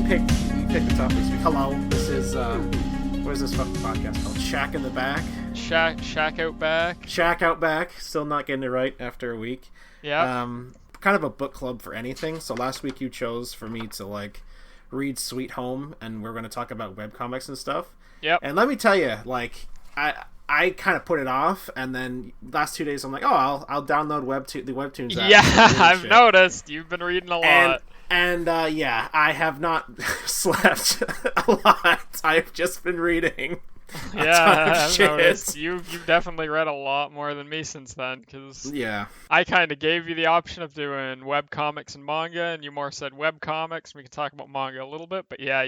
pick the topic this week. Hello, this is what is this fucking podcast called? Shack in the Back. Shack out back. Shack out back. Still not getting it right after a week. Yeah. Kind of a book club for anything. So last week you chose for me to like read Sweet Home, and we're going to talk about webcomics and stuff. Yep. And let me tell you, like I kind of put it off, and then last 2 days I'm like, oh, I'll download the Webtoons app. Yeah, I've noticed you've been reading a lot. And yeah, I have not slept a lot. I've just been reading. Yeah, I've noticed. You've definitely read a lot more than me since then, because yeah, I kind of gave you the option of doing webcomics and manga, and you more said webcomics. We can talk about manga a little bit, but yeah,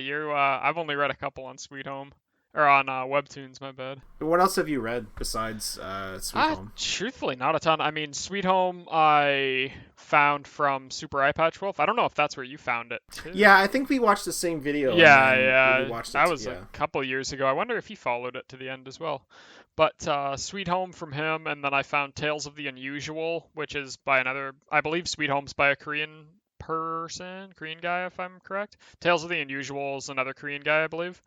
I've only read a couple on Sweet Home. Or on Webtoons, my bad. What else have you read besides Sweet Home? Truthfully, not a ton. I mean, Sweet Home I found from Super Eye Patch Wolf. I don't know if that's where you found it, too. Yeah, I think we watched the same video. Yeah. We watched it that was a couple years ago. I wonder if he followed it to the end as well. But Sweet Home from him, and then I found Tales of the Unusual, which is by I believe Sweet Home's by a Korean guy, if I'm correct. Tales of the Unusual is another Korean guy, I believe.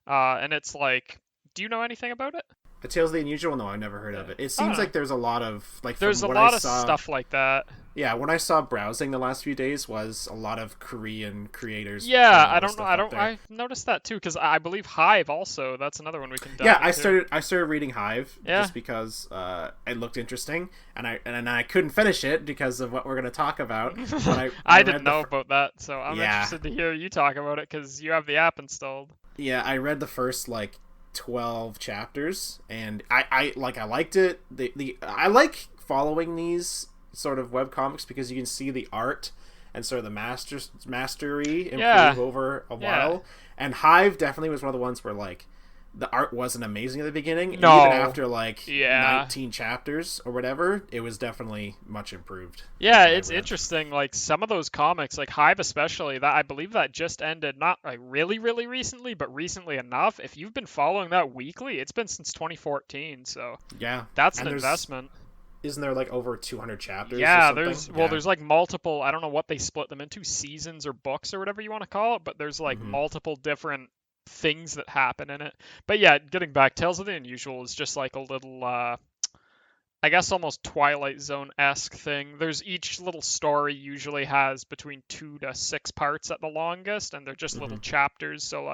And it's like, do you know anything about it? The Tales of the Unusual? No, I never heard of it. It seems like there's a lot of there's a lot of stuff like that. Yeah, what I saw browsing the last few days was a lot of Korean creators. Yeah, I don't know. I noticed that too, because I believe Hive also. That's another one we can. Yeah, I started reading Hive just because it looked interesting, and I couldn't finish it because of what we're going to talk about. But I didn't know about that, so I'm interested to hear you talk about it because you have the app installed. Yeah, I read the first 12 chapters, and I liked it. I like following these sort of webcomics because you can see the art and sort of the mastery improve over a while. And Hive definitely was one of the ones where the art wasn't amazing at the beginning. No. And even after 19 chapters or whatever, it was definitely much improved. Yeah, it's interesting. Some of those comics, like Hive especially, that I believe that just ended not really, really recently, but recently enough. If you've been following that weekly, it's been since 2014. So yeah, that's an investment. Isn't there over 200 chapters? Yeah, there's multiple. I don't know what they split them into, seasons or books or whatever you want to call it, but there's multiple different things that happen in it. But yeah, getting back, Tales of the Unusual is just a little I guess almost Twilight Zone-esque thing. There's each little story usually has between 2 to 6 parts at the longest, and they're just little chapters, so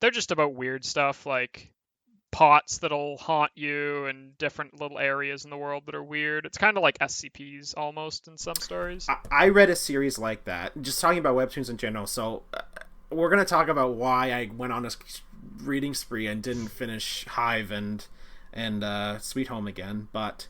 they're just about weird stuff like pots that'll haunt you and different little areas in the world that are weird. It's kind of like SCPs almost in some stories. I read a series like that, just talking about webtoons in general, so we're going to talk about why I went on a reading spree and didn't finish Hive and Sweet Home again, but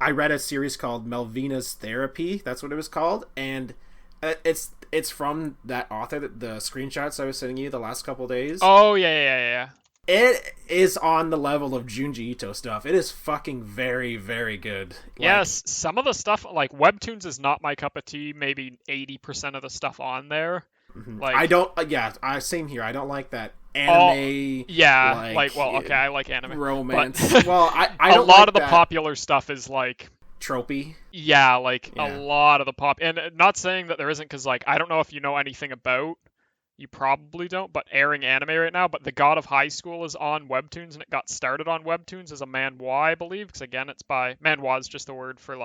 I read a series called Melvina's Therapy, that's what it was called, and it's from that author, the screenshots I was sending you the last couple days. Oh, yeah. It is on the level of Junji Ito stuff. It is fucking very, very good. Yes, some of the stuff, Webtoons is not my cup of tea, maybe 80% of the stuff on there. I don't, same here. I don't like that anime. I like anime. Romance. But well, I a don't lot of the that popular stuff is tropey. Yeah, a lot of the pop, and not saying that there isn't, because I don't know if you know anything about. You probably don't, but airing anime right now. But The God of High School is on Webtoons, and it got started on Webtoons as a manhwa, I believe, because again, it's by manhwa is just the word for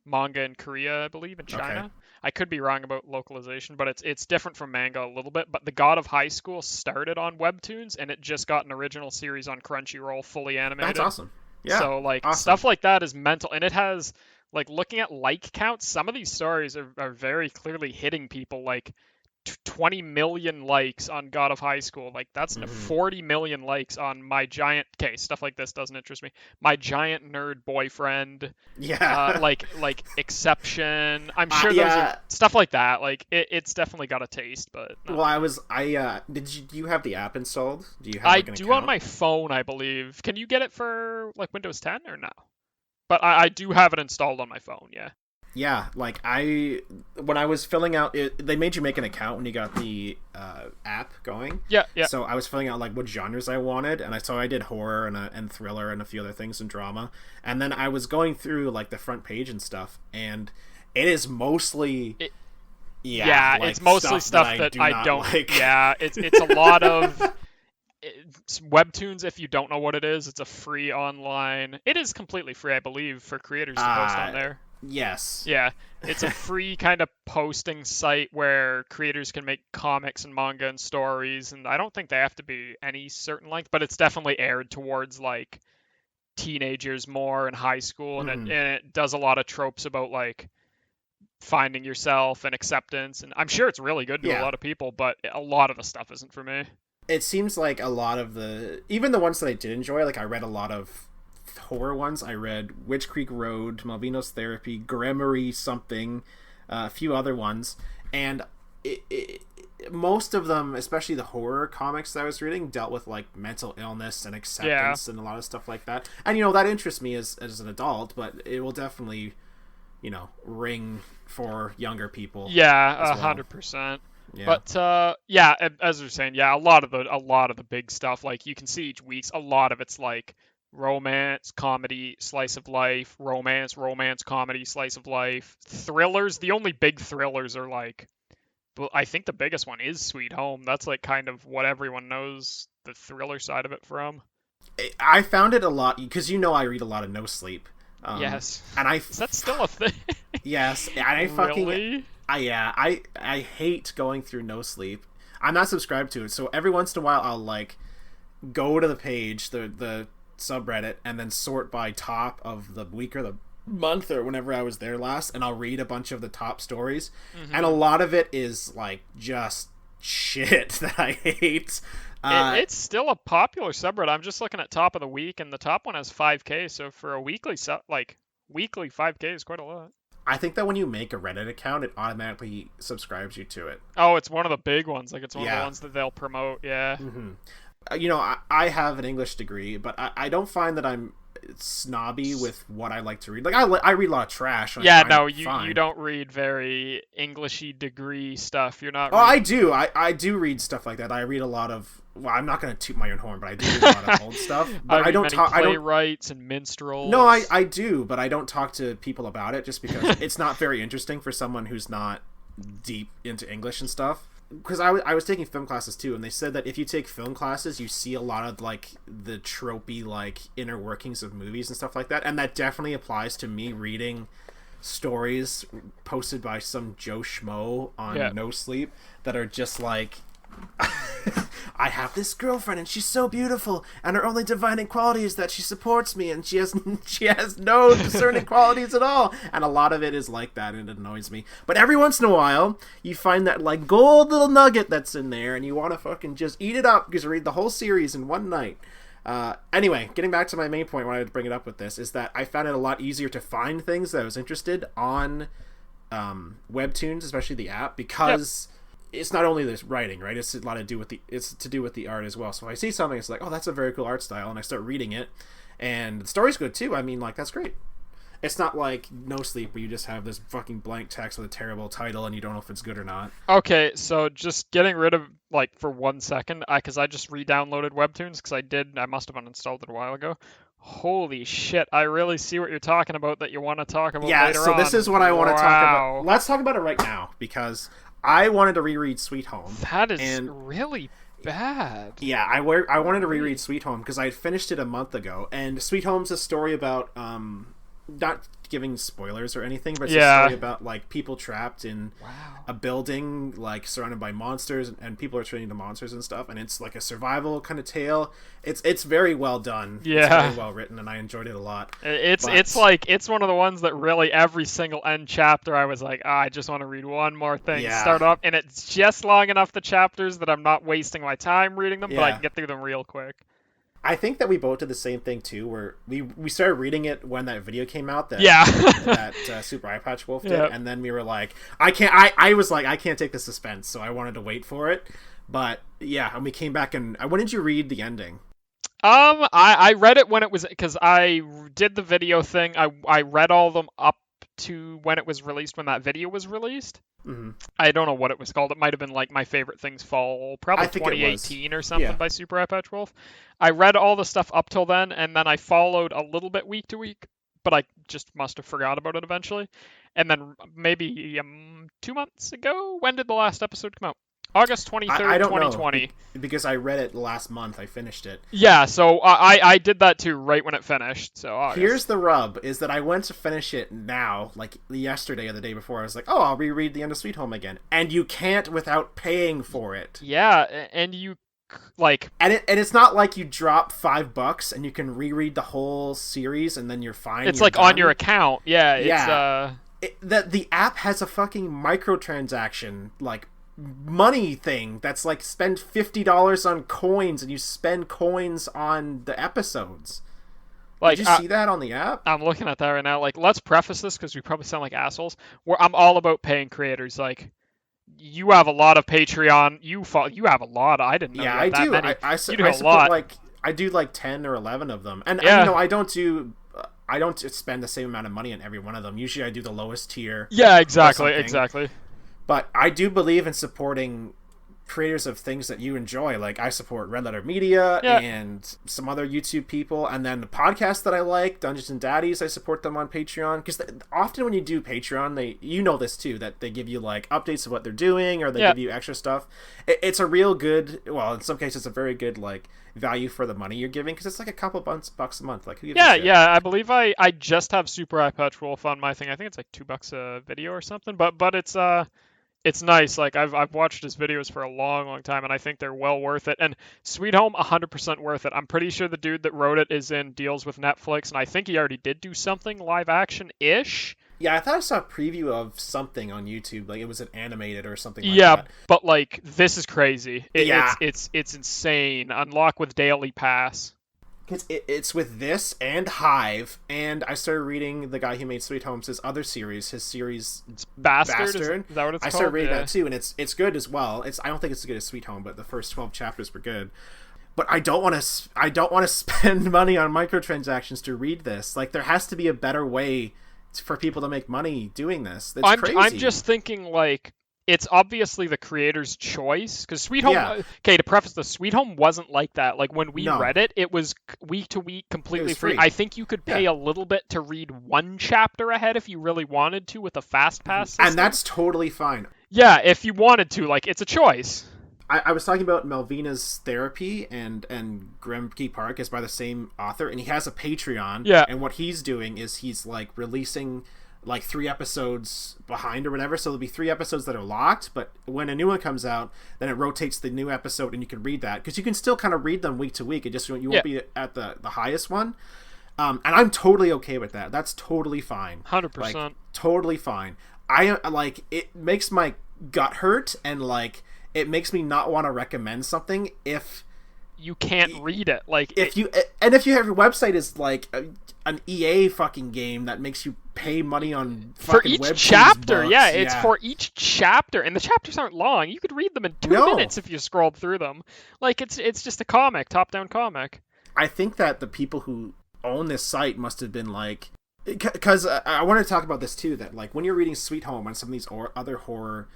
manga in Korea, I believe, in China. Okay. I could be wrong about localization, but it's different from manga a little bit. But The God of High School started on Webtoons, and it just got an original series on Crunchyroll, fully animated. That's awesome. Yeah. So awesome. Stuff like that is mental, and it has looking at counts. Some of these stories are very clearly hitting people 20 million likes on God of High School. That's 40 million likes on My Giant... Okay, stuff like this doesn't interest me. My Giant Nerd Boyfriend. Yeah. Exception. I'm sure those are... Stuff like that. It's definitely got a taste, but... No. Well, do you have the app installed? Do you have an account? On my phone, I believe. Can you get it for, Windows 10 or no? But I do have it installed on my phone, yeah. Yeah, when I was filling out it, they made you make an account when you got the app going. Yeah. So I was filling out what genres I wanted, and I did horror and thriller and a few other things and drama, and then I was going through the front page and stuff, and it is mostly Yeah, like it's mostly stuff that I don't like. Yeah, it's a lot of Webtoons. If you don't know what it is, it's a free online. It is completely free, I believe, for creators to post on there. Yes. Yeah, it's a free kind of posting site where creators can make comics and manga and stories, and I don't think they have to be any certain length, but it's definitely aired towards like teenagers more in high school, and it does a lot of tropes about like finding yourself and acceptance, and I'm sure it's really good to a lot of people, but a lot of the stuff isn't for me. It seems like a lot of even the ones that I did enjoy, like I read a lot of horror ones. I read Witch Creek Road, Malvino's Therapy, Grammary something, a few other ones, and most of them, especially the horror comics that I was reading, dealt with like mental illness and acceptance and a lot of stuff like that. And that interests me as an adult, but it will definitely ring for younger people. Yeah, 100%. Yeah. But as you're saying, a lot of the big stuff, like you can see each week's, a lot of it's like romance, comedy, slice of life, romance, comedy, slice of life, thrillers. The only big thrillers are like, I think the biggest one is Sweet Home. That's like kind of what everyone knows the thriller side of it from. I found it a lot because I read a lot of No Sleep. Yes. And is that still a thing? Yes, and I fucking really? I hate going through No Sleep. I'm not subscribed to it, so every once in a while I'll like go to the page, the subreddit, and then sort by top of the week or the month or whenever I was there last, and I'll read a bunch of the top stories, and a lot of it is like just shit that I hate. It's still a popular subreddit. I'm just looking at top of the week, and the top one has 5K. So for a weekly 5K is quite a lot. I think that when you make a Reddit account, it automatically subscribes you to it. Oh, it's one of the big ones. Like it's one of the ones that they'll promote. Yeah. I have an English degree, but I don't find that I'm snobby with what I like to read. Like I read a lot of trash. You don't read very Englishy degree stuff. You're not. I do. I do read stuff like that. I read a lot of. Well, I'm not going to toot my own horn, but I do read a lot of old stuff. But I don't talk. Playwrights and minstrels. No, I do, but I don't talk to people about it just because it's not very interesting for someone who's not deep into English and stuff. Because I was taking film classes too, and they said that if you take film classes, you see a lot of like the tropey like inner workings of movies and stuff like that, and that definitely applies to me reading stories posted by some Joe Schmo on No Sleep that are just like, I have this girlfriend and she's so beautiful, and her only defining quality is that she supports me, and she has no discerning qualities at all. And a lot of it is like that, and it annoys me. But every once in a while, you find that like gold little nugget that's in there, and you want to fucking just eat it up because you read the whole series in one night. Anyway, getting back to my main point, why I would bring it up with this is that I found it a lot easier to find things that I was interested on Webtoons, especially the app, because it's not only this writing, right? It's a lot to do with the art as well. So I see something, it's like, oh, that's a very cool art style, and I start reading it, and the story's good too. I mean, like, that's great. It's not like No Sleep where you just have this fucking blank text with a terrible title and you don't know if it's good or not. Okay, so just getting rid of, like, for 1 second, because I just re-downloaded Webtoons, because I must have uninstalled it a while ago. Holy shit, I really see what you're talking about that you want to talk about later on. Yeah, so this is what I want to talk about. Let's talk about it right now, because I wanted to reread Sweet Home. That is really bad. Yeah, I wanted to reread Sweet Home because I had finished it a month ago, and Sweet Home's a story about not giving spoilers or anything, but it's a story about like people trapped in a building like surrounded by monsters, and people are turning into monsters and stuff, and it's like a survival kind of tale. It's very well done. It's very well written, and I enjoyed it a lot. It's one of the ones that really every single end chapter I was like, I just want to read one more thing, start up, and it's just long enough, the chapters, that I'm not wasting my time reading them, but I can get through them real quick. I think that we both did the same thing too, where we started reading it when that video came out that Super Eye Patch Wolf did, and then we were like, I was like, I can't take the suspense, so I wanted to wait for it. But and we came back, and when did you read the ending? I read it when it was, because I did the video thing. I read all of them up to when it was released, when that video was released. Mm-hmm. I don't know what it was called. It might have been like My Favorite Things Fall, probably 2018 or something by Super Eye Patch Wolf. I read all the stuff up till then, and then I followed a little bit week to week, but I just must have forgot about it eventually. And then maybe 2 months ago, when did the last episode come out? August 23rd, I don't 2020. know because I read it last month. I finished it. Yeah, so I did that too right when it finished. So August. Here's the rub: is that I went to finish it now, like yesterday or the day before. I was like, oh, I'll reread the end of Sweet Home again, and you can't without paying for it. Yeah, and you like, and it's not like you drop $5 and you can reread the whole series and then you're fine. It's you're like done. on your account. Yeah, it's the app has a fucking microtransaction like money thing that's like spend $50 on coins and you spend coins on the episodes. Like, did you see that on the app? I'm looking at that right now. Like, let's preface this because we probably sound like assholes. I'm all about paying creators. Like, you have a lot of Patreon. You have a lot. I didn't know. Yeah, I do. Many. I you do a support lot. like I do like 10 or 11 of them, and yeah. I don't spend the same amount of money on every one of them. Usually, I do the lowest tier. Yeah, exactly. But I do believe in supporting creators of things that you enjoy. Like, I support Red Letter Media and some other YouTube people, and then the podcasts that I like, Dungeons and Daddies, I support them on Patreon, because often when you do Patreon, you know this too, that they give you like updates of what they're doing, or they give you extra stuff. It's a real good, well, in some cases, a very good like value for the money you're giving, because it's like a couple bucks a month. Like, who gives a shit? I believe I just have Super iPatch Wolf on my thing. I think it's like $2 a video or something, but it's nice. Like, I've watched his videos for a long time, and I think they're well worth it. And Sweet Home, 100% worth it. I'm pretty sure the dude that wrote it is in deals with Netflix, and I think he already did do something live action-ish. Yeah, I thought I saw a preview of something on YouTube, like it was an animated or something like that. Yeah, but like, this is crazy. Yeah. It's insane. Unlock with daily pass. It's with this and Hive, and I started reading the guy who made Sweet Home's his other series, it's Bastard. Is that what it's called? I started reading that too, and it's good as well. I don't think it's as good as Sweet Home, but the first 12 chapters were good. But I don't want to spend money on microtransactions to read this. Like, there has to be a better way for people to make money doing this. It's crazy. I'm just thinking, like, it's obviously the creator's choice, because Sweet Home, okay, to preface this, Sweet Home wasn't like that. Like, when we read it, it was week to week, completely free. I think you could pay a little bit to read one chapter ahead if you really wanted to with a fast pass system. And that's totally fine. Yeah, if you wanted to, like, it's a choice. I was talking about Melvina's Therapy, and Grimkey Park is by the same author, and he has a Patreon. Yeah. And what he's doing is he's like releasing like 3 episodes behind or whatever, so there'll be 3 episodes that are locked, but when a new one comes out, then it rotates the new episode and you can read that, because you can still kind of read them week to week. It just, you won't be at the highest one. And I'm totally okay with that. That's totally fine. 100%. Like, totally fine. I like, it makes my gut hurt, and like, it makes me not want to recommend something if you can't read it. Like, if you have your website is like an EA fucking game that makes you pay money on fucking for each chapter. Books. Yeah, it's for each chapter, and the chapters aren't long. You could read them in 2 minutes if you scrolled through them. Like, it's just a comic, top-down comic. I think that the people who own this site must have been like, because I wanted to talk about this too, that like when you're reading Sweet Home on some of these other horror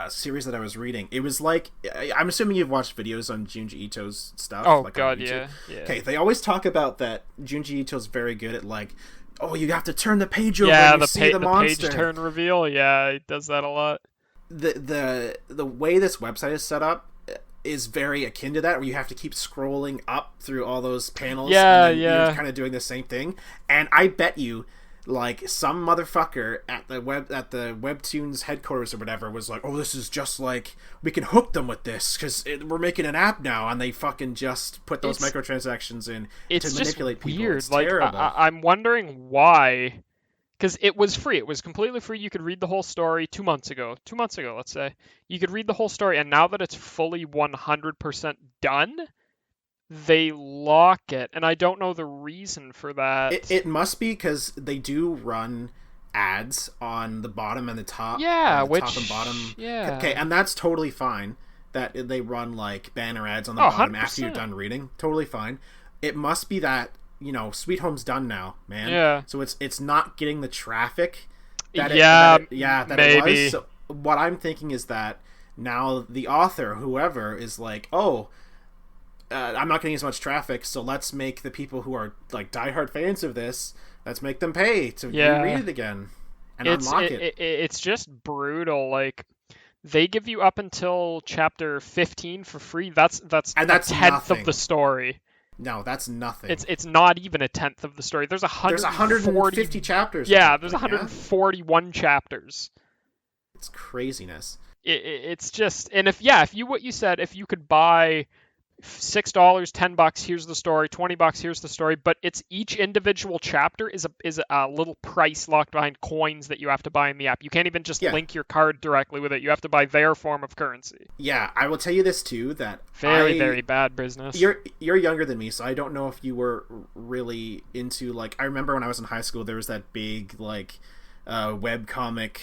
series that I was reading, it was like, I'm assuming you've watched videos on Junji Ito's stuff. Oh, like, God, yeah. Okay, they always talk about that Junji Ito's very good at like, oh, you have to turn the page over and you see the monster. Page turn reveal, yeah, he does that a lot. The way this website is set up is very akin to that, where you have to keep scrolling up through all those panels. And you're kind of doing the same thing. And I bet you, like, some motherfucker at the Webtoons headquarters or whatever was like, oh, this is just like, we can hook them with this because we're making an app now, and they fucking just put those microtransactions in to manipulate people. Weird. It's like, terrible. I'm wondering why, because it was free. It was completely free. You could read the whole story 2 months ago, let's say. You could read the whole story, and now that it's fully 100% done, they lock it, and I don't know the reason for that. It must be because they do run ads on the bottom and the top. Yeah, top and bottom. Yeah. Okay, and that's totally fine. That they run like banner ads on the bottom 100%. After you're done reading. Totally fine. It must be that, Sweet Home's done now, man. Yeah. So it's not getting the traffic that maybe. It was. So what I'm thinking is that now the author, whoever, is like, oh, I'm not getting as much traffic, so let's make the people who are like diehard fans of this, let's make them pay to reread it again. and unlock it. It's just brutal. Like they give you up until chapter 15 for free. That's And a that's tenth of the nothing. story. No, that's nothing. It's not even a tenth of the story. There's There's 150 chapters. Yeah, there's like, 141 chapters. It's craziness. It's just, and if you what you said, if you could buy $6, $10, here's the story, $20, here's the story, but it's each individual chapter is a little price locked behind coins that you have to buy in the app. You can't even just link your card directly with it. You have to buy their form of currency. Yeah, I will tell you this too, that very bad business. You're younger than me, so I don't know if you were really into, like, I remember when I was in high school, there was that big, like, webcomic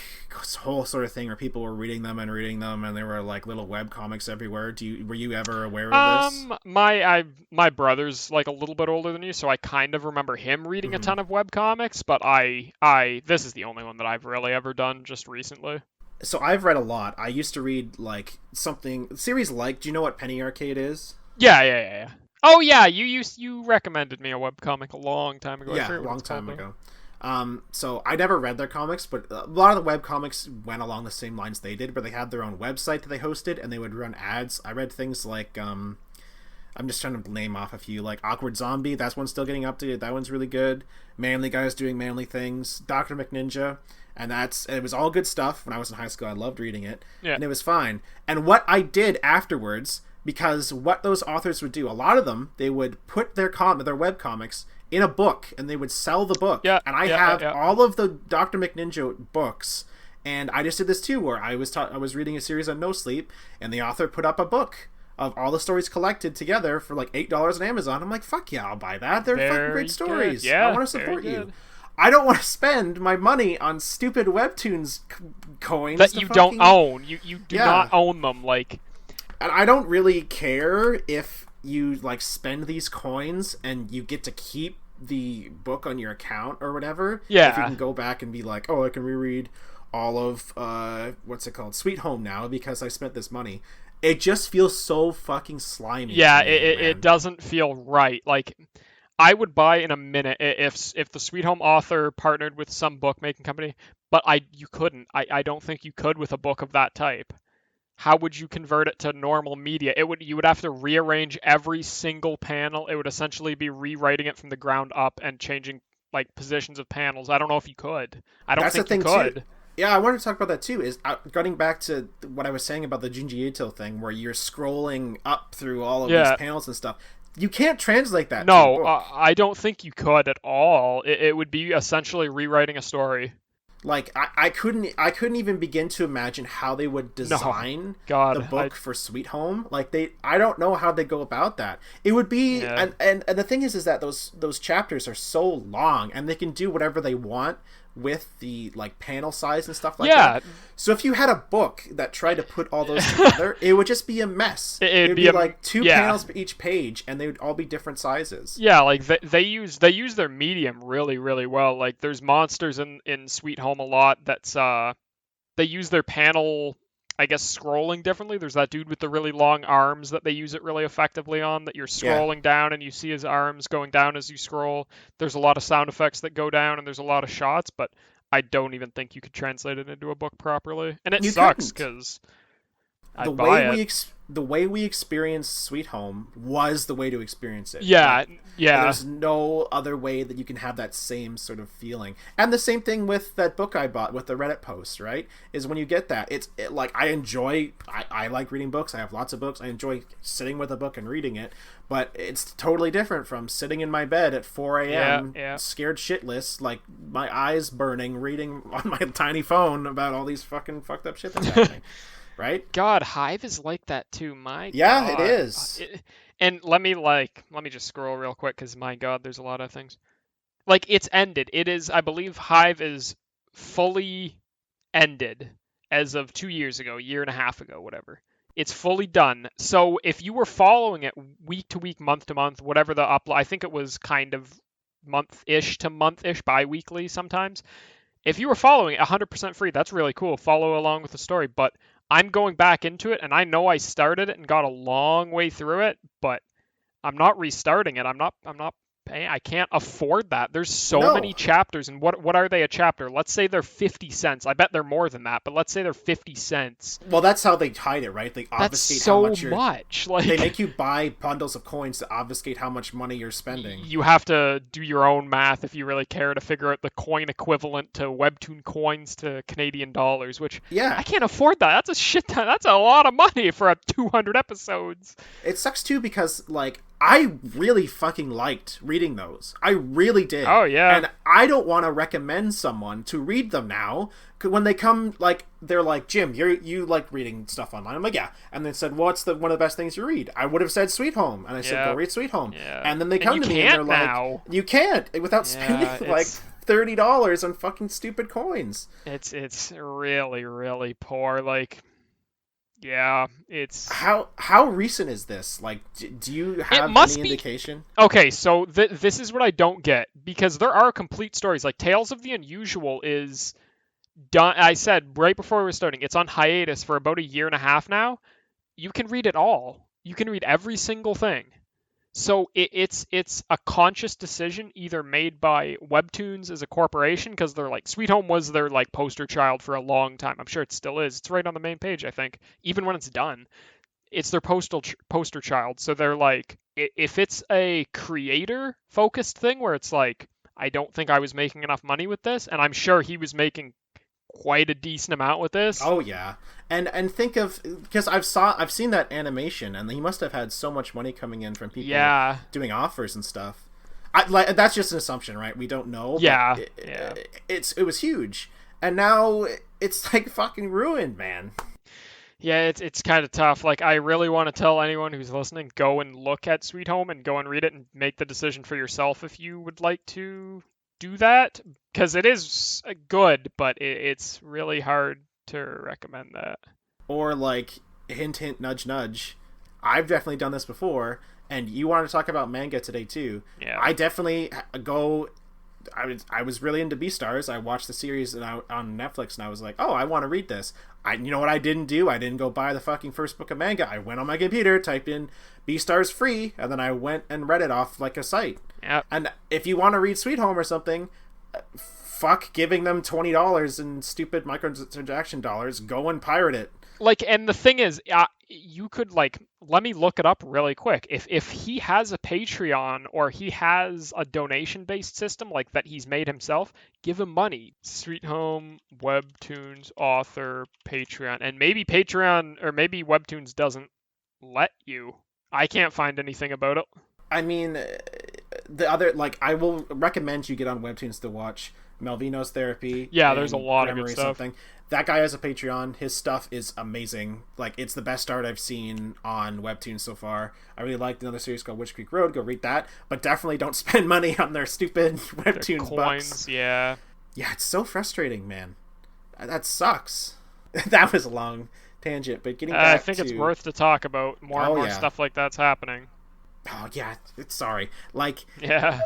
whole sort of thing where people were reading them, and there were like little web comics everywhere. Were you ever aware of this? My brother's like a little bit older than you, so I kind of remember him reading a ton of web comics, but this is the only one that I've really ever done just recently. So I've read a lot. I used to read like series like, do you know what Penny Arcade is? Yeah. Oh yeah, you recommended me a web comic a long time ago. Yeah, a long time ago. So I never read their comics, but a lot of the web comics went along the same lines they did, where they had their own website that they hosted and they would run ads. I read things like, I'm just trying to name off a few, like Awkward Zombie. That's one's still getting updated. That one's really good. Manly Guys Doing Manly Things. Dr. McNinja. And it was all good stuff. When I was in high school, I loved reading it. Yeah. And it was fine. And what I did afterwards, because what those authors would do, a lot of them, they would put their web comics in a book, and they would sell the book. Yeah, and I have all of the Dr. McNinja books, and I just did this too, where I was reading a series on No Sleep, and the author put up a book of all the stories collected together for like $8 on Amazon. I'm like, fuck yeah, I'll buy that. They're fucking great stories. Yeah, I want to support you. I don't want to spend my money on stupid webtoons coins that you don't own. You do not own them. Like, and I don't really care if you like spend these coins and you get to keep the book on your account or whatever. Yeah. If you can go back and be like, oh, I can reread all of what's it called, Sweet Home now because I spent this money. It just feels so fucking slimy. Yeah, it doesn't feel right. Like, I would buy in a minute if the Sweet Home author partnered with some bookmaking company, but you couldn't. I don't think you could with a book of that type. How would you convert it to normal media? You would have to rearrange every single panel. It would essentially be rewriting it from the ground up and changing like positions of panels. I don't know if you could. I don't think you could. Too. Yeah, I wanted to talk about that too. Is getting back to what I was saying about the Junji Ito thing, where you're scrolling up through all of these panels and stuff. You can't translate that. No, I don't think you could at all. It would be essentially rewriting a story. Like I couldn't even begin to imagine how they would design the book for Sweet Home. Like I don't know how they go about that. It would be and the thing is that those chapters are so long, and they can do whatever they want with the like panel size and stuff like that. So if you had a book that tried to put all those together, it would just be a mess. It would be like two panels for each page, and they would all be different sizes. Yeah, like they use their medium really, really well. Like there's monsters in Sweet Home a lot that's they use their panel, I guess, scrolling differently. There's that dude with the really long arms that they use it really effectively on, that you're scrolling down and you see his arms going down as you scroll. There's a lot of sound effects that go down, and there's a lot of shots, but I don't even think you could translate it into a book properly. And it sucks because the way we experienced Sweet Home was the way to experience it. Yeah. There's no other way that you can have that same sort of feeling. And the same thing with that book I bought with the Reddit post, right? Is when you get that, like I like reading books. I have lots of books. I enjoy sitting with a book and reading it, but it's totally different from sitting in my bed at 4 a.m. Scared shitless, like my eyes burning, reading on my tiny phone about all these fucking fucked up shit that's happening. Right? God, Hive is like that too. My God. It is. And let me just scroll real quick because my God, there's a lot of things. Like, it's ended. It is, I believe, Hive is fully ended as of 2 years ago, a year and a half ago, whatever. It's fully done. So if you were following it week to week, month to month, whatever the upload, I think it was kind of month-ish to month-ish, bi-weekly sometimes. If you were following it 100% free, that's really cool. Follow along with the story, but I'm going back into it, and I know I started it and got a long way through it, but I'm not restarting it. I'm not I can't afford that. There's so No. many chapters, and what are they a chapter? Let's say they're 50 cents. I bet they're more than that, but let's say they're 50 cents. Well, that's how they hide it, right? They That's obfuscate so how much you're. much. They Like, make you buy bundles of coins to obfuscate how much money you're spending. you have to do your own math if you really care to figure out the coin equivalent to Webtoon coins to Canadian dollars, which Yeah. I can't afford that. That's a shit ton. That's a lot of money for a 200 episodes. It sucks too because like I really fucking liked reading those. I really did. Oh, yeah. And I don't want to recommend someone to read them now. 'Cause when they come, like they're like, Jim, you like reading stuff online. I'm like, yeah. And they said, what's one of the best things you read? I would have said Sweet Home, and I said, go read Sweet Home. Yeah. And then they come you to me and they're now. like, you can't without spending like $30 on fucking stupid coins. It's really, really poor. Like, yeah, it's How recent is this? Like, do you have any indication? Okay, so this is what I don't get, because there are complete stories. Like Tales of the Unusual is done. I said right before we were starting, it's on hiatus for about a year and a half now. You can read it all. You can read every single thing. So it's a conscious decision either made by Webtoons as a corporation, because they're like, Sweet Home was their like poster child for a long time. I'm sure it still is. It's right on the main page, I think. Even when it's done, it's their poster child. So they're like, if it's a creator focused thing where it's like, I don't think I was making enough money with this, and I'm sure he was making quite a decent amount with this. Oh yeah, and think of, because I've seen that animation, and he must have had so much money coming in from people doing offers and stuff. Like that's just an assumption, right? We don't know. Yeah, but it was huge, and now it's like fucking ruined, man. Yeah, it's kind of tough. Like, I really want to tell anyone who's listening, go and look at Sweet Home and go and read it and make the decision for yourself if you would like to do that, because it is good, but it's really hard to recommend that. Or like, hint hint, nudge nudge, I've definitely done this before, and you wanted to talk about manga today too. Yeah, I definitely go. I was really into Beastars. I watched the series on Netflix, and I was like, oh, I want to read this. You know what I didn't do? I didn't go buy the fucking first book of manga. I went on my computer, typed in Beastars free, and then I went and read it off like a site. Yep. And if you want to read Sweet Home or something, fuck giving them $20 in stupid microtransaction dollars. Go and pirate it. Like, and the thing is, you could, like, let me look it up really quick. If he has a Patreon or he has a donation-based system like that he's made himself, give him money. Sweet Home, Webtoons, author, Patreon. And maybe Patreon or maybe Webtoons doesn't let you. I can't find anything about it. I mean, the other, like, I will recommend you get on Webtoons to watch Melvino's Therapy. Yeah, there's a lot of good stuff. Something. That guy has a Patreon. His stuff is amazing. Like, it's the best art I've seen on Webtoons so far. I really liked another series called Witch Creek Road. Go read that. But definitely don't spend money on their stupid Webtoons coins, bucks. Yeah, it's so frustrating, man. That sucks. That was a long tangent, but getting back I think it's worth to talk about. More and more stuff like that's happening. Oh, yeah. Sorry. Like... Yeah.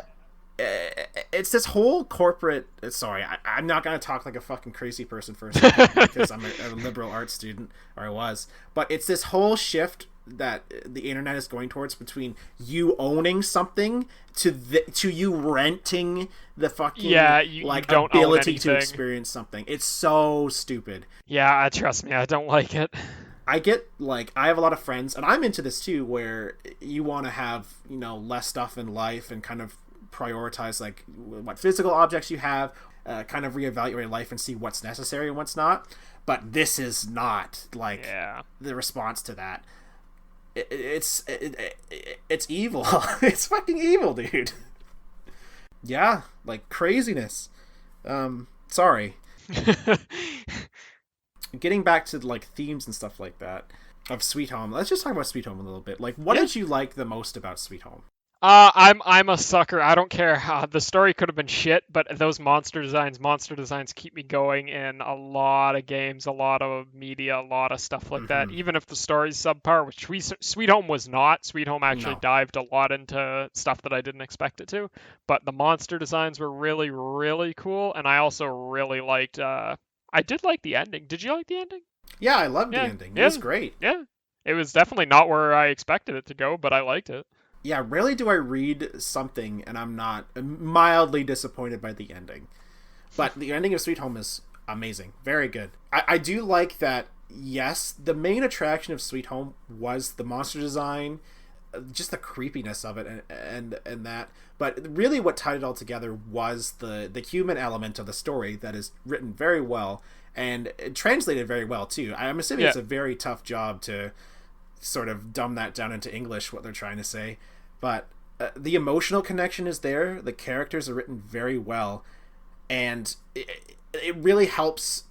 It's this whole corporate. Sorry, I'm not gonna talk like a fucking crazy person for a second because I'm a liberal arts student, or I was. But it's this whole shift that the internet is going towards, between you owning something to you renting the fucking you don't ability to experience something. It's so stupid. Yeah, trust me, I don't like it. I get, like, I have a lot of friends, and I'm into this too, where you want to have, less stuff in life and kind of prioritize like what physical objects you have, kind of reevaluate life and see what's necessary and what's not. But this is not like the response to that. It's evil. It's fucking evil, dude. Yeah, like craziness. Sorry. Getting back to like themes and stuff like that of Sweet Home. Let's just talk about Sweet Home a little bit. Like, what did you like the most about Sweet Home? I'm a sucker. I don't care. The story could have been shit, but those monster designs keep me going in a lot of games, a lot of media, a lot of stuff like that. Even if the story's subpar, which Sweet Home was not. Sweet Home actually dived a lot into stuff that I didn't expect it to. But the monster designs were really, really cool, and I also really liked. I did like the ending. Did you like the ending? Yeah, I loved the ending. It was great. Yeah, it was definitely not where I expected it to go, but I liked it. Yeah, rarely do I read something and I'm not mildly disappointed by the ending. But the ending of Sweet Home is amazing. Very good. I do like that, yes, the main attraction of Sweet Home was the monster design, just the creepiness of it and that. But really what tied it all together was the human element of the story that is written very well and translated very well, too. I'm assuming it's a very tough job to sort of dumb that down into English, what they're trying to say. But the emotional connection is there. The characters are written very well. And it really helps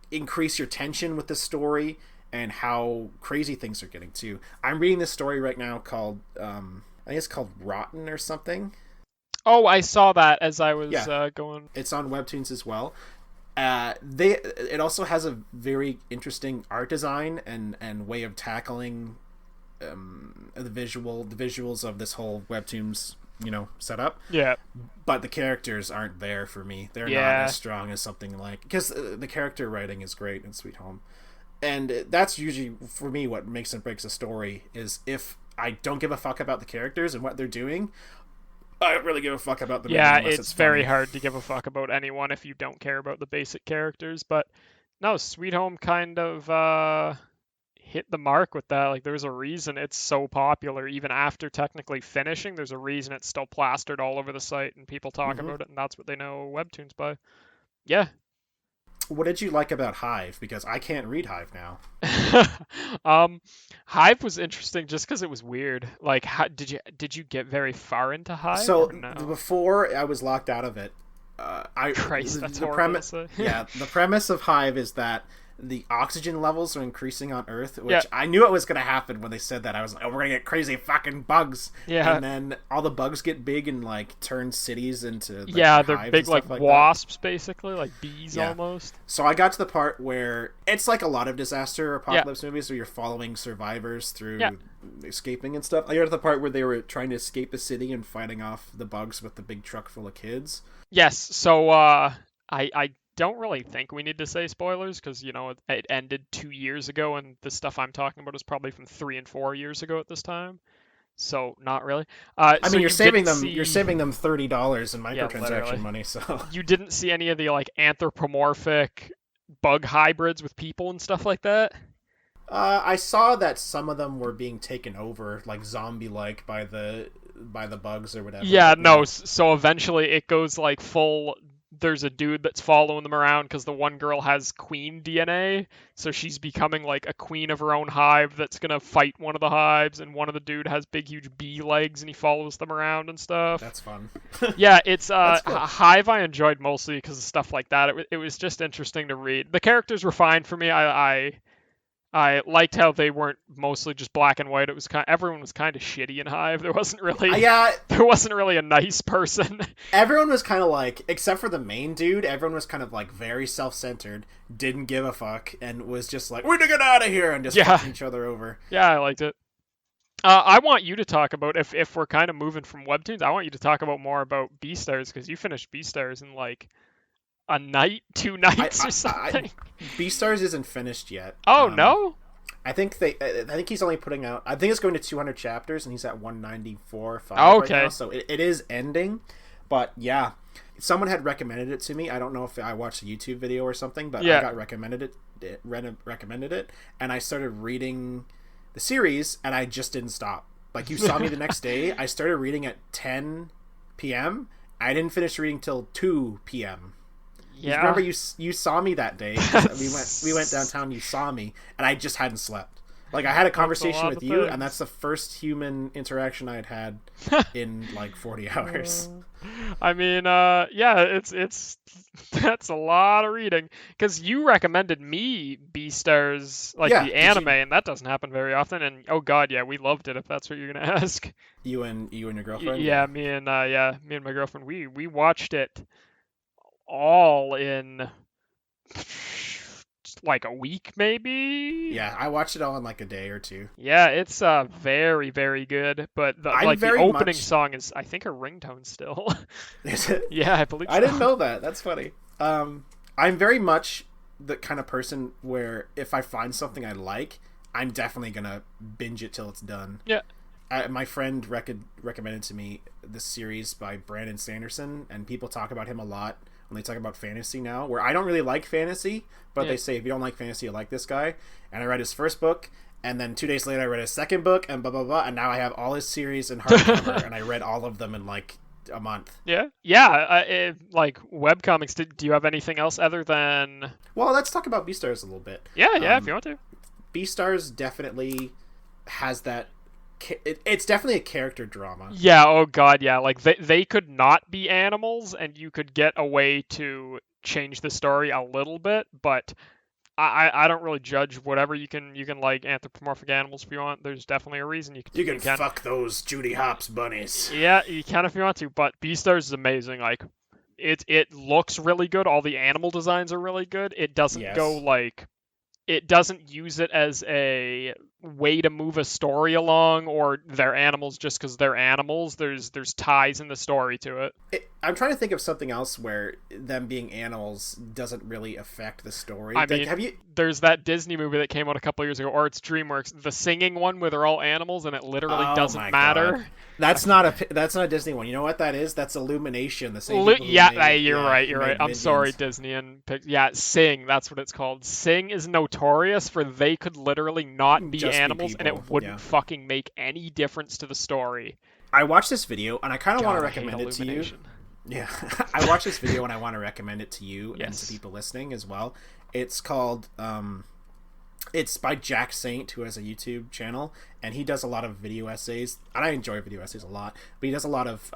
increase your tension with the story and how crazy things are getting too. I'm reading this story right now called, I think it's called Rotten or something. Oh, I saw that as I was going. It's on Webtoons as well. It also has a very interesting art design and way of tackling the visuals of this whole Webtoons setup. Yeah, but the characters aren't there for me. They're not as strong as something like, because the character writing is great in Sweet Home, and that's usually for me what makes and breaks a story. Is if I don't give a fuck about the characters and what they're doing, I don't really give a fuck about them. Yeah, it's very hard to give a fuck about anyone if you don't care about the basic characters. But no, Sweet Home kind of hit the mark with that. Like, there's a reason it's so popular, even after technically finishing. There's a reason it's still plastered all over the site and people talk about it, and that's what they know Webtoons by. Yeah. What did you like about Hive? Because I can't read Hive now. Hive was interesting just because it was weird. Like, did you get very far into Hive? So no? Before I was locked out of it, Christ, that's horrible to say. Yeah, the premise of Hive is that the oxygen levels are increasing on Earth, which I knew it was going to happen when they said that. I was like, oh, we're going to get crazy fucking bugs. Yeah. And then all the bugs get big and, like, turn cities into, like, they're big, like wasps, that. Basically, like bees almost. So I got to the part where it's like a lot of disaster apocalypse movies where you're following survivors through escaping and stuff. I got to the part where they were trying to escape the city and fighting off the bugs with the big truck full of kids. Yes, so I don't really think we need to say spoilers because it ended 2 years ago, and the stuff I'm talking about is probably from 3 and 4 years ago at this time, so not really. I mean, you're saving them $30 in microtransaction money, so you didn't see any of the like anthropomorphic bug hybrids with people and stuff like that. I saw that some of them were being taken over, like zombie-like, by the bugs or whatever. Yeah, no. So eventually it goes like full. There's a dude that's following them around because the one girl has queen DNA, so she's becoming like a queen of her own hive that's gonna fight one of the hives, and one of the dude has big huge bee legs and he follows them around and stuff. That's fun. Yeah, it's Hive I enjoyed mostly because of stuff like that. It was just interesting to read. The characters were fine for me. I liked how they weren't mostly just black and white. It was everyone was kind of shitty in Hive. There wasn't really a nice person. Everyone was kind of like, except for the main dude, everyone was kind of like very self-centered, didn't give a fuck, and was just like, we're to get out of here, and just fucking each other over. Yeah, I liked it. I want you to talk about, if we're kind of moving from Webtoons, I want you to talk about more about Beastars, because you finished Beastars in like a night, 2 nights or something. Beastars isn't finished yet. Oh, no? I think he's only putting out, I think it's going to 200 chapters, and he's at 194.5 right now, so it is ending. But yeah, someone had recommended it to me. I don't know if I watched a YouTube video or something, but I got recommended it, and I started reading the series, and I just didn't stop. Like, you saw me the next day. I started reading at 10 p.m. I didn't finish reading till 2 p.m. Yeah. Remember you saw me that day. we went downtown. You saw me, and I just hadn't slept. Like, I had a conversation with you, and that's the first human interaction I had in like 40 hours. I mean, it's that's a lot of reading, because you recommended me Beastars, like the anime, and that doesn't happen very often. And oh god, yeah, we loved it. If that's what you're gonna ask. You and your girlfriend. Yeah, me and my girlfriend. We watched it all in like a week, maybe. Yeah, I watched it all in like a day or two. Yeah, it's very, very good. But the opening song is, I think, her ringtone still. Is it? Yeah, I believe so. I didn't know that. That's funny. I'm very much the kind of person where if I find something I like, I'm definitely gonna binge it till it's done. Yeah. my friend recommended to me this series by Brandon Sanderson, and people talk about him a lot when they talk about fantasy now, where I don't really like fantasy, but they say if you don't like fantasy, you like this guy. And I read his first book, and then 2 days later I read his second book, and blah blah blah, and now I have all his series in hardcover, and I read all of them in like a month. Yeah. Like webcomics. Do you have anything else other than? Well, let's talk about Beastars a little bit. Yeah, if you want to. Beastars definitely has that. It's definitely a character drama. Yeah, oh god, yeah. Like they could not be animals, and you could get a way to change the story a little bit, but I don't really judge whatever you can like anthropomorphic animals if you want. There's definitely a reason you can fuck those Judy Hopps bunnies. Yeah, you can if you want to, but Beastars is amazing. Like it looks really good. All the animal designs are really good. It doesn't go like it doesn't use it as a way to move a story along, or they're animals just because they're animals. There's ties in the story to it. I'm trying to think of something else where them being animals doesn't really affect the story. I mean, there's that Disney movie that came out a couple years ago, or it's DreamWorks, the singing one where they're all animals and it literally doesn't matter. God. That's not a Disney one. You know what that is? That's Illumination. The same. You're right. I'm sorry, Disney and Sing. That's what it's called. Sing is notorious for they could literally not be animals, and it wouldn't fucking make any difference to the story. I watched this video, and I kind of want to recommend it to you. Yeah, I watched this video, and I want to recommend it to you and to people listening as well. It's called. It's by Jack Saint, who has a YouTube channel, and he does a lot of video essays. And I enjoy video essays a lot, but he does a lot of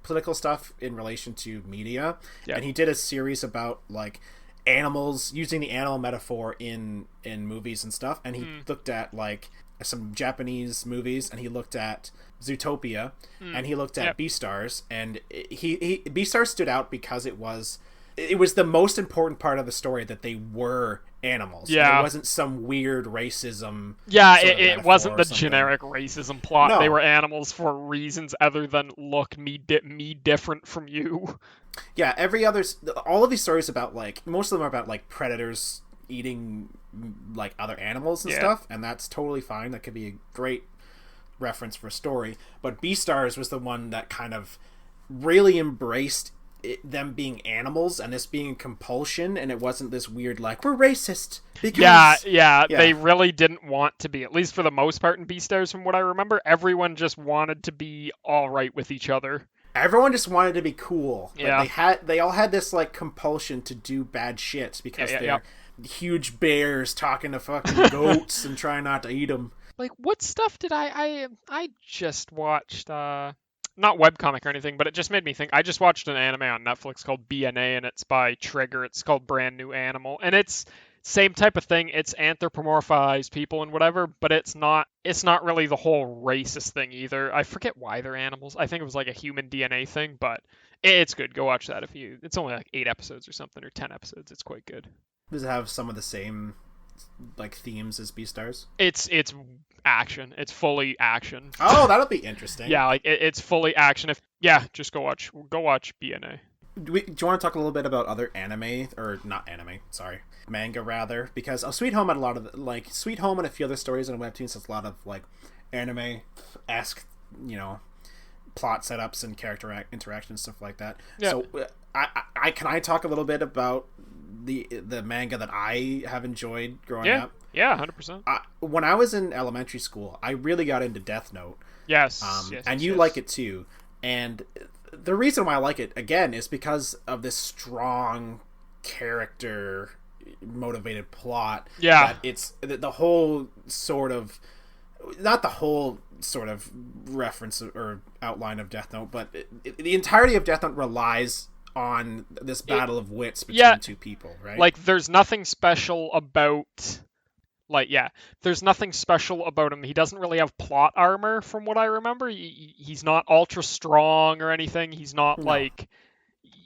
political stuff in relation to media. Yep. And he did a series about like animals, using the animal metaphor in movies and stuff. And he looked at like some Japanese movies, and he looked at Zootopia, and he looked at Beastars, and he Beastars stood out because it was the most important part of the story, that they were animals. Yeah. It wasn't some weird racism. Yeah, it wasn't the generic racism plot. No. They were animals for reasons other than, look, me different from you. Yeah, all of these stories about, like, most of them are about, like, predators eating, like, other animals and stuff, and that's totally fine. That could be a great reference for a story. But Beastars was the one that kind of really embraced them being animals and this being compulsion, and it wasn't this weird like we're racist because they really didn't want to be, at least for the most part in Beastars. From what I remember, everyone just wanted to be all right with each other. Everyone just wanted to be cool. They all had this like compulsion to do bad shit because they're huge bears talking to fucking goats and trying not to eat them. Like, what stuff did I just watched? Not webcomic or anything, but it just made me think. I just watched an anime on Netflix called BNA, and it's by Trigger. It's called Brand New Animal, and it's same type of thing. It's anthropomorphized people and whatever, but it's not really the whole racist thing either. I forget why they're animals. I think it was like a human DNA thing, but it's good. Go watch that it's only like 8 episodes or something, or 10 episodes. It's quite good. Does it have some of the same like themes as Beastars? It's action. It's fully action. Oh, that'll be interesting. Yeah, like it's fully action. Just go watch BNA. Do you want to talk a little bit about other manga rather? Because Sweet Home had a lot of Sweet Home and a few other stories in webtoons has a lot of like anime-esque, plot setups and character interaction and stuff like that. Yeah. So can I talk a little bit about the manga that I have enjoyed growing up? Yeah, 100%. When I was in elementary school, I really got into Death Note. Yes. You like it too. And the reason why I like it, again, is because of this strong character motivated plot. Yeah. That it's the whole sort of, not the whole sort of reference or outline of Death Note, but the entirety of Death Note relies on this battle of wits between two people, right? Like, there's nothing special about... there's nothing special about him. He doesn't really have plot armor, from what I remember. He's not ultra strong or anything. He's not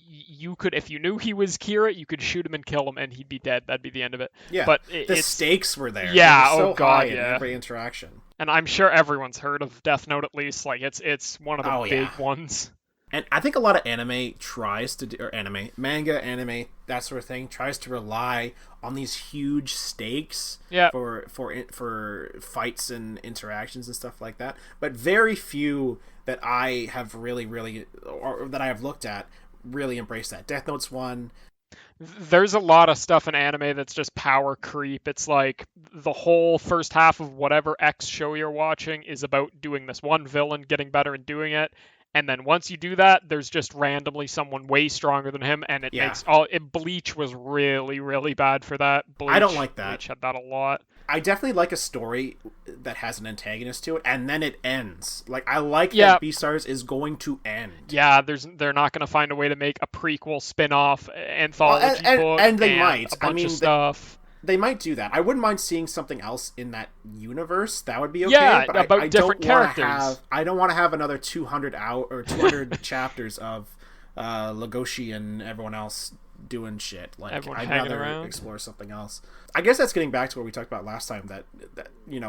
you could, if you knew he was Kira, you could shoot him and kill him, and he'd be dead. That'd be the end of it. Yeah, but the stakes were there. Yeah, they were so high in every interaction. And I'm sure everyone's heard of Death Note at least. Like, it's one of the big ones. And I think a lot of anime tries to do, or manga, anime, that sort of thing, tries to rely on these huge stakes Yeah. for fights and interactions and stuff like that. But very few that I have really, or that I have looked at, really embrace that. Death Note's one. There's a lot of stuff in anime that's just power creep. It's like the whole first half of whatever X show you're watching is about doing this one villain, getting better and doing it. And then once you do that, there's just randomly someone way stronger than him, and it makes all. Bleach was really bad for that. I don't like that. Bleach had that a lot. I definitely like a story that has an antagonist to it, and then it ends. Like, I like that Beastars is going to end. Yeah, they're not going to find a way to make a prequel, spin-off, anthology book, and they might. A bunch of stuff. They might do that. I wouldn't mind seeing something else in that universe. That would be okay. Yeah, but about I different characters. I don't want to have another 200 chapters of Legoshi and everyone else doing shit. Like, Everyone I'd hanging rather around. explore something else. I guess that's getting back to what we talked about last time, that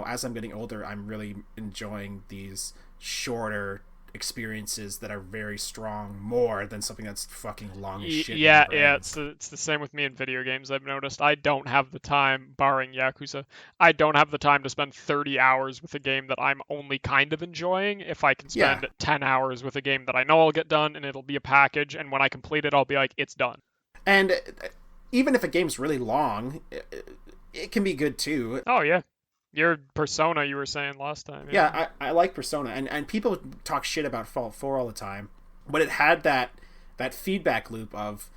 as I'm getting older, I'm really enjoying these shorter experiences that are very strong more than something that's fucking long as shit. Yeah, it's the same with me in video games. I've noticed I don't have the time, barring Yakuza, I don't have the time to spend 30 hours with a game that I'm only kind of enjoying. If I can spend 10 hours with a game that I know I'll get done and it'll be a package, and when I complete it, I'll be like, it's done. And even if a game's really long, it can be good too. Oh, yeah. Your Persona, you were saying last time. Yeah, I like Persona. And people talk shit about Fallout 4 all the time. But it had that feedback loop of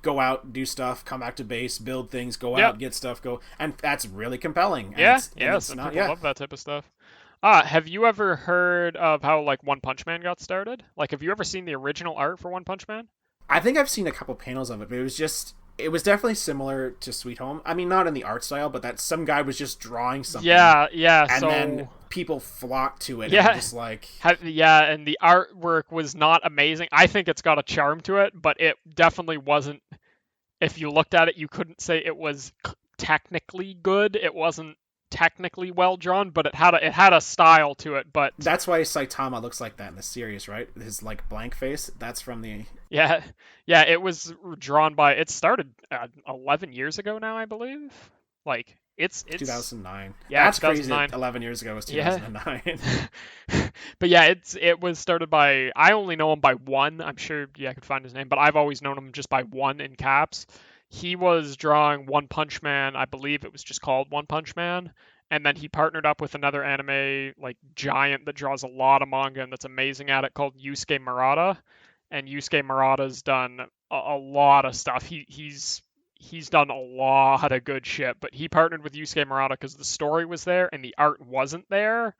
go out, do stuff, come back to base, build things, go out, get stuff, go. And that's really compelling. Some people love that type of stuff. Have you ever heard of how, like, One Punch Man got started? Like, have you ever seen the original art for One Punch Man? I think I've seen a couple panels of it, but it was definitely similar to Sweet Home. I mean, not in the art style, but that some guy was just drawing something. Yeah. And then people flocked to it. Yeah. And just like... and the artwork was not amazing. I think it's got a charm to it, but it definitely wasn't... If you looked at it, you couldn't say it was technically good. It wasn't technically well drawn, but it had a style to it. But that's why Saitama looks like that in the series, right? His like blank face. That's from the... Yeah, it was drawn by... It started 11 years ago now, I believe. Like, it's 2009. Yeah, that's 2009. Crazy. 11 years ago was 2009. But yeah, it was started by... I only know him by one. I'm sure I could find his name, but I've always known him just by one in caps. He was drawing One Punch Man. I believe it was just called One Punch Man. And then he partnered up with another anime like giant that draws a lot of manga and that's amazing at it, called Yusuke Murata. And Yusuke Murata's done a lot of stuff. He's done a lot of good shit, but he partnered with Yusuke Murata because the story was there and the art wasn't there.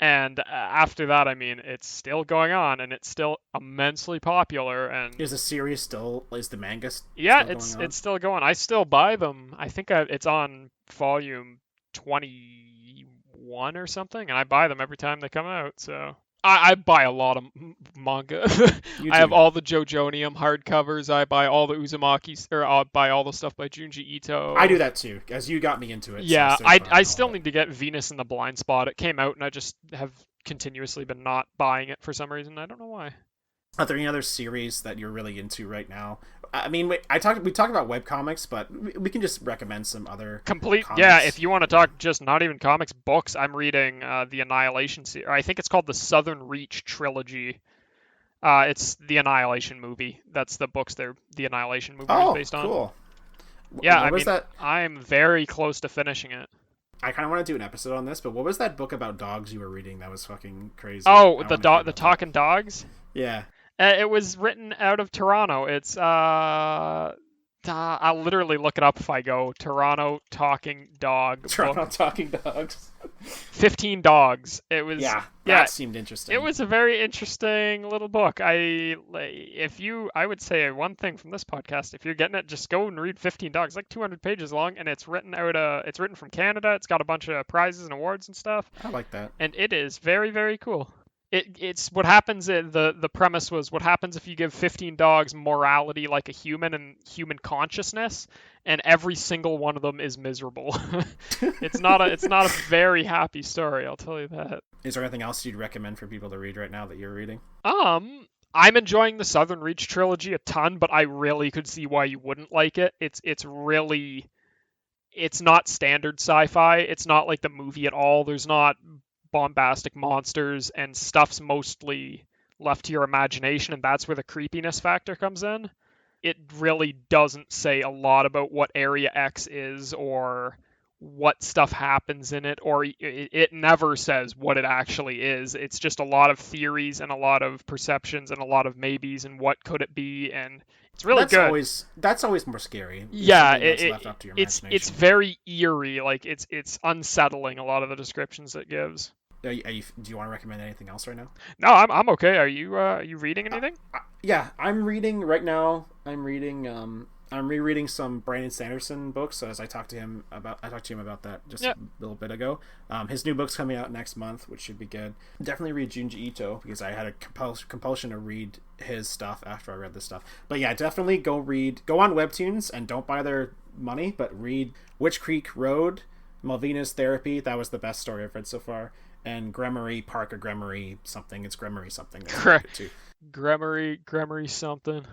And after that, I mean, it's still going on and it's still immensely popular. And is the manga it's still going. I still buy them. I think it's on volume 21 or something, and I buy them every time they come out. So I buy a lot of manga. I have all the JoJonium hardcovers. I buy all the Uzumaki's, or I'll buy all the stuff by Junji Ito. I do that too, as you got me into it. Yeah, so I still need to get Venus in the Blind Spot. It came out, and I just have continuously been not buying it for some reason. I don't know why. Are there any other series that you're really into right now? I mean, we talked about webcomics, but we can just recommend some other comics. Yeah, if you want to talk just not even comics, books, I'm reading the Annihilation series. I think it's called the Southern Reach trilogy. It's the Annihilation movie. That's the books the Annihilation movie is based on. Cool. Yeah, I'm very close to finishing it. I kind of want to do an episode on this, but what was that book about dogs you were reading that was fucking crazy? Oh, the talking dogs? Yeah. It was written out of Toronto. It's I'll literally look it up if I go. Toronto Talking Dog. Toronto Talking Dogs. 15 dogs. It was. Yeah, that seemed interesting. It was a very interesting little book. I would say one thing from this podcast. If you're getting it, just go and read 15 Dogs. Like 200 pages long, and it's written It's written from Canada. It's got a bunch of prizes and awards and stuff. I like that. And it is very, very cool. It's what happens. The premise was what happens if you give 15 dogs morality like a human and human consciousness, and every single one of them is miserable. It's not a very happy story, I'll tell you that. Is there anything else you'd recommend for people to read right now that you're reading? I'm enjoying the Southern Reach trilogy a ton, but I really could see why you wouldn't like it. It's really, it's not standard sci-fi. It's not like the movie at all. There's not bombastic monsters, and stuff's mostly left to your imagination, and that's where the creepiness factor comes in. It really doesn't say a lot about what Area X is or what stuff happens in it, or it never says what it actually is. It's just a lot of theories and a lot of perceptions and a lot of maybes and what could it be, and it's really good. That's always more scary. Yeah, Left up to your it's very eerie. Like it's unsettling, a lot of the descriptions it gives. Do you want to recommend anything else right now? No, I'm okay. Are you reading anything? Yeah, I'm reading right now. I'm rereading some Brandon Sanderson books. As I talked to him about that just a little bit ago. His new book's coming out next month, which should be good. Definitely read Junji Ito because I had a compulsion to read his stuff after I read this stuff. But yeah, definitely go on Webtoons and don't buy their money, but read Witch Creek Road, Malvina's Therapy. That was the best story I've read so far. And Gremory Park or Gremory something. It's Gremory something. Gremory something.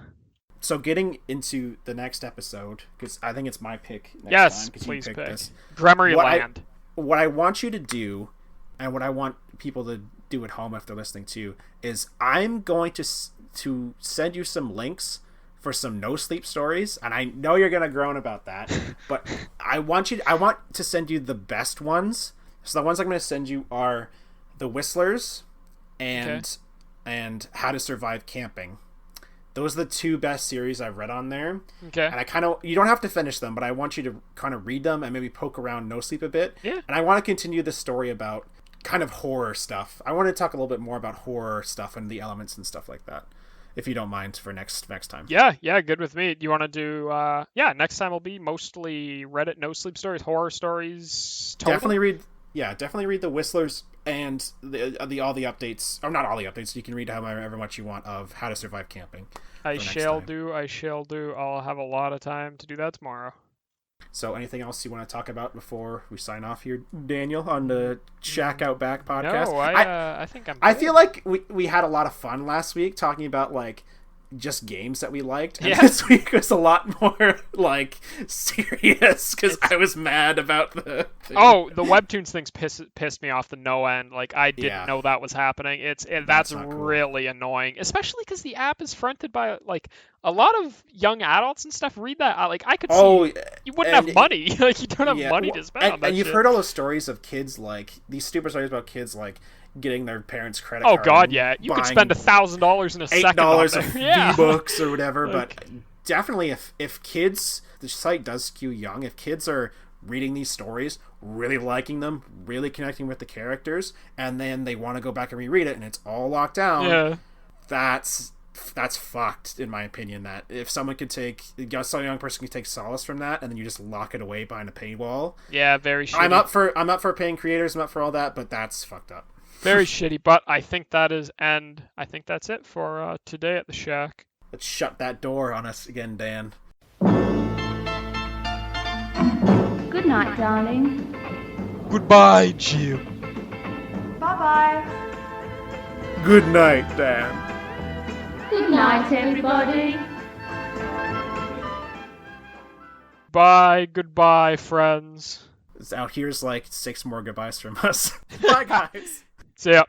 So getting into the next episode, because I think it's my pick next time. Yes, please pick this. Gremory Land. What I want you to do, and what I want people to do at home if they're listening to, is I'm going to send you some links for some no sleep stories, and I know you're gonna groan about that, but I want to send you the best ones. So the ones I'm going to send you are The Whistlers and How to Survive Camping. Those are the two best series I've read on there. Okay. And you don't have to finish them, but I want you to kind of read them and maybe poke around No Sleep a bit. Yeah. And I want to continue the story about kind of horror stuff. I want to talk a little bit more about horror stuff and the elements and stuff like that, if you don't mind, for next time. Yeah, good with me. Do you want to do next time will be mostly Reddit No Sleep stories, horror stories, total? Definitely read The Whistlers and the all the updates, or not all the updates. You can read however much you want of How to Survive Camping. I shall do. I'll have a lot of time to do that tomorrow. So anything else you want to talk about before we sign off here, Daniel, on the Shack Out Back podcast? No, I think I'm good. I feel like we had a lot of fun last week talking about like just games that we liked, and this week was a lot more like serious because I was mad about the thing. The Webtoons things pissed me off the no end. Like I didn't know that was happening. That's really annoying, especially because the app is fronted by like a lot of young adults and stuff. Read that. Like I could see you wouldn't have money. Like you don't have money to spend on that. And you've heard all those stories of kids, like these stupid stories about kids like getting their parents' credit card. Oh God, yeah, you could spend $1,000 in a second. $8 of V-Bucks or whatever. But definitely, if kids, the site does skew young. If kids are reading these stories, really liking them, really connecting with the characters, and then they want to go back and reread it, and it's all locked down. That's fucked, in my opinion. That if some young person can take solace from that, and then you just lock it away behind a paywall. Yeah, very shitty. I'm up for paying creators. I'm up for all that, but that's fucked up. Very shitty, but I think that's it for today at the Shack. Let's shut that door on us again, Dan. Good night, darling. Goodbye, Jim. Bye-bye. Good night, Dan. Good night, everybody. Goodbye, friends. Out here's like 6 more goodbyes from us. Bye, guys. See ya.